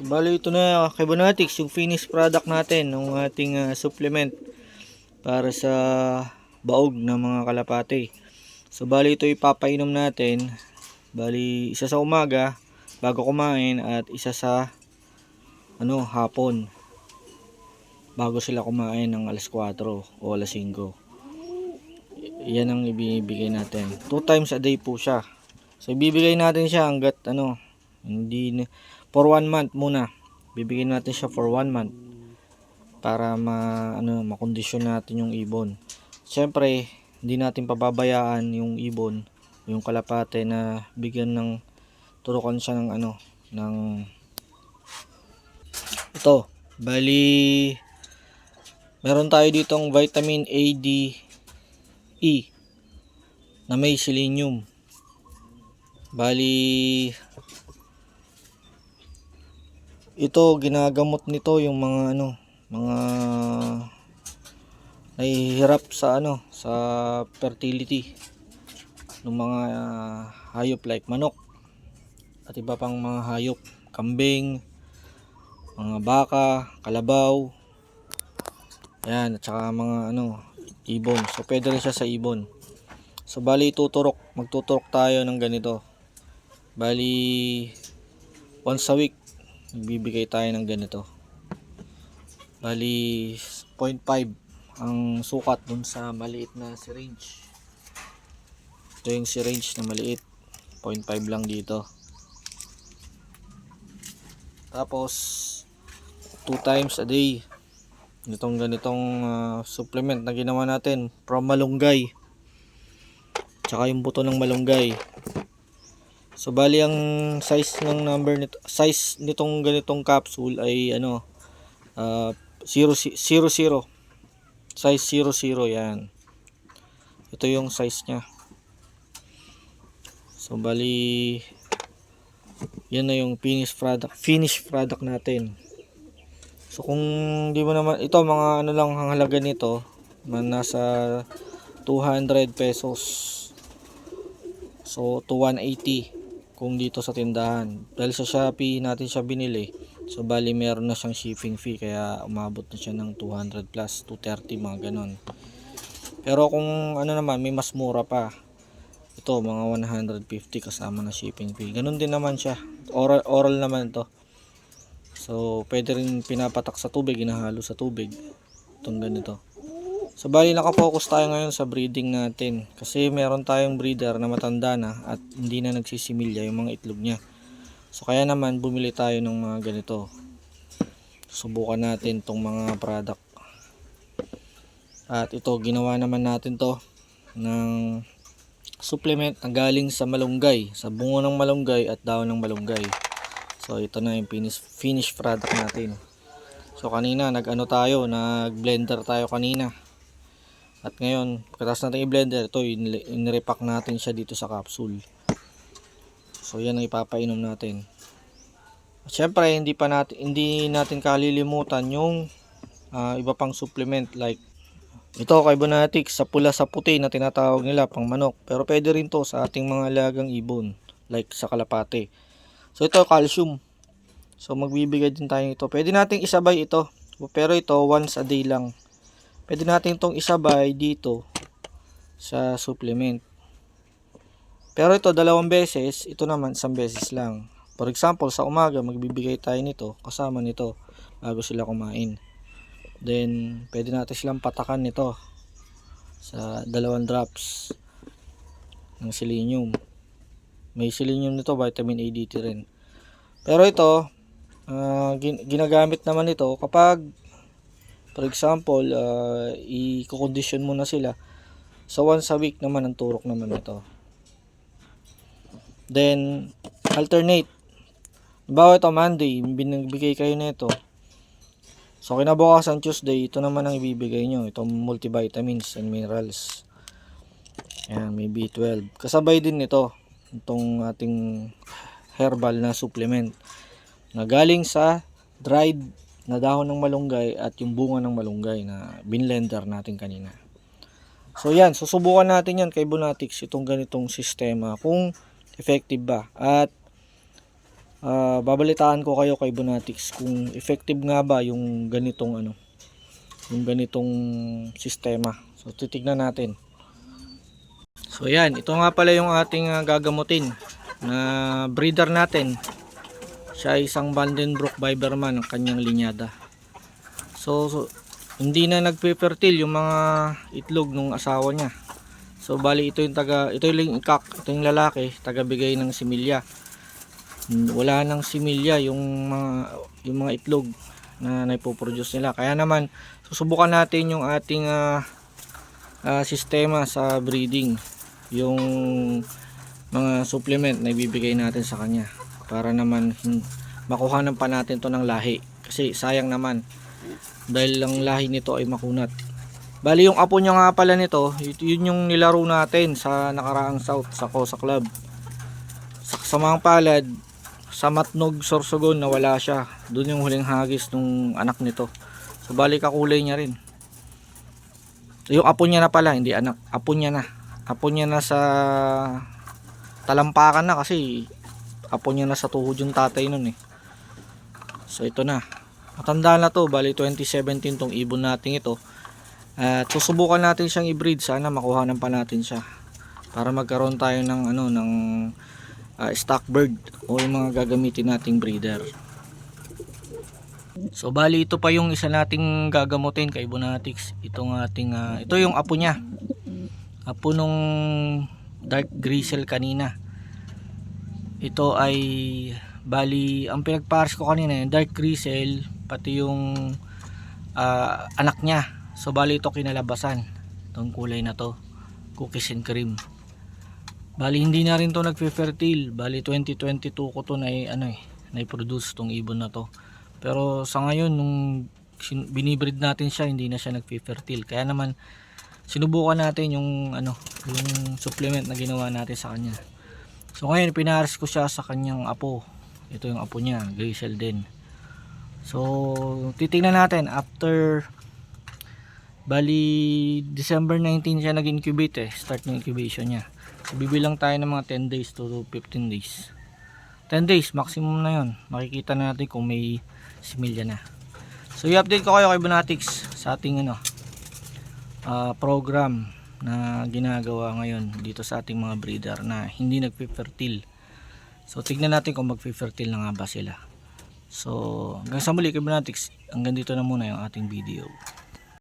Bali ito na Kybonatics, yung finished product natin ng ating supplement para sa baog ng mga kalapate. So bali ito ipapainom natin. Bali isa sa umaga bago kumain at isa sa hapon bago sila kumain ng alas 4 o alas 5. Yan ang ibibigay natin. 2 times a day po siya. So ibibigay natin siya hanggat hindi for 1 month muna. Bibigyan natin siya for 1 month para makondisyon natin yung ibon. Siyempre, hindi natin pababayaan yung ibon, yung kalapate na bigyan ng turukan siya ng ito. Bali meron tayo ditong vitamin A, D, E na may selenium. Bali ito ginagamot nito yung mga mga nahihirap sa sa fertility ng mga hayop like manok at iba pang mga hayop, kambing, mga baka, kalabaw, yan, at saka mga ibon. So pwede rin siya sa ibon. So bali magtuturok tayo ng ganito. Bali once a week bibigay tayo ng ganito. Bali 0.5 ang sukat dun sa maliit na syringe. Ito yung syringe na maliit, 0.5 lang dito. Tapos 2 times a day ganitong supplement na ginawa natin from malunggay, tsaka yung buto ng malunggay. So bali ang size nitong ganitong capsule ay 00, size 00, yan. Ito yung size nya. So bali yan na yung finished product natin. So kung di mo naman ito, mga lang ang halaga nito, nasa 200 pesos. So to 180 kung dito sa tindahan. Dahil sa Shopee natin siya binili. So bali meron na siyang shipping fee, kaya umabot na siya ng 200 plus 230, mga ganon. Pero kung naman may mas mura pa, ito mga 150 kasama na shipping fee. Ganon din naman siya. Oral naman to. So pwede rin pinapatak sa tubig, inahalo sa tubig. Itong ganito. So bali nakafocus tayo ngayon sa breeding natin, kasi meron tayong breeder na matanda na at hindi na nagsisimilya yung mga itlog niya. So kaya naman bumili tayo ng mga ganito. Subukan natin tong mga product. At ito, ginawa naman natin to ng supplement na galing sa malunggay, sa bungo ng malunggay at daon ng malunggay. So ito na yung finished product natin. So kanina nag-blender tayo kanina. At ngayon, pagkatapos natin i-blender, ito in-repack natin siya dito sa capsule. So yan ang ipapainom natin. At syempre, hindi natin kalilimutan yung iba pang supplement like ito, Kybonatics, sa pula sa puti na tinatawag nila, pang manok. Pero pwede rin to sa ating mga alagang ibon like sa kalapate. So ito, calcium. So magbibigay din tayo ito. Pwede nating isabay ito, pero ito once a day lang. Pwede natin itong isabay dito sa supplement. Pero ito 2 beses, ito naman 1 beses lang. For example, sa umaga magbibigay tayo nito kasama nito bago sila kumain. Then pwede natin silang patakan nito sa 2 drops ng selenium. May selenium nito, vitamin A, D rin. Pero ito ginagamit naman ito kapag for example, i-condition mo na sila. So once a week naman ang turok naman ito. Then alternate. Bawa ito Monday, binibigay kayo nito. So kinabukasan Tuesday, ito naman ang ibibigay nyo. Itong multivitamins and minerals. Ayan, may B12. Kasabay din nito itong ating herbal na supplement na galing sa dried na dahon ng malunggay at yung bunga ng malunggay na binlender natin kanina. So yan, susubukan natin yan Kybonatics, itong ganitong sistema, kung effective ba. At babalitaan ko kayo kay Bonatics kung effective nga ba yung ganitong yung ganitong sistema. So titignan natin. So yan, ito nga pala yung ating gagamutin na breeder natin. Siya ay isang Vandenbroek Biberman ang kanyang linyada. So hindi na nagpe-fertile yung mga itlog ng asawa niya. So bali ito yung ikak, ito yung lalaki, tagabigay ng similya. Wala nang similya yung mga itlog na naipoproduce nila. Kaya naman susubukan natin yung ating sistema sa breeding, yung mga supplement na ibibigay natin sa kanya para naman makuhanan pa natin to ng lahi, kasi sayang naman dahil ang lahi nito ay makunat. Bali yung apo niya nga pala nito, yun yung nilaro natin sa nakaraang South sa Kosa Club. Sa kasamang palad, sa Matnog, Sorsogon, nawala siya. Doon yung huling hagis nung anak nito. So bali kakulay niya rin. Yung apo niya na pala, hindi anak, apo niya na. Apo niya na sa talampakan na, kasi apo niya na sa tuhod yung tatay nun eh. So ito na. Matanda na to, bali 2017 tong ibon natin ito. At susubukan natin siyang i-breed, sana makuhanan pa natin siya para magkaroon tayo ng stock bird o yung mga gagamitin nating breeder. So bali ito pa yung isa nating gagamutin kay Bonatics. Itong ating ito yung apo niya. Apo nung dark grizzle kanina. Ito ay bali ang pinagpares ko kanina yung dark grizzle pati yung anak niya. So bali ito kinalabasan, itong kulay na to, cookies and cream. Bali hindi na rin to nagfe-fertile. Bali 2022 ko to na-produce tong ibon na to. Pero sa ngayon nung binibreed natin siya, hindi na siya nagfe-fertile. Kaya naman sinubukan natin yung yung supplement na ginawa natin sa kanya. So ngayon pinares ko siya sa kanyang apo. Ito yung apo niya, grizzle din. So titingnan natin after bali December 19 siya nag-incubate start ng incubation niya. So bibilang tayo ng mga 10 days to 15 days. 10 days maximum na 'yon. Makikita na natin kung may similya na. So i-update ko kayo kay Bonatics sa ating program na ginagawa ngayon dito sa ating mga breeder na hindi nagfe-fertile. So tignan natin kung magfe-fertile na nga ba sila. So hanggang sa muli kay Bonatics, hanggang dito na muna yung ating video.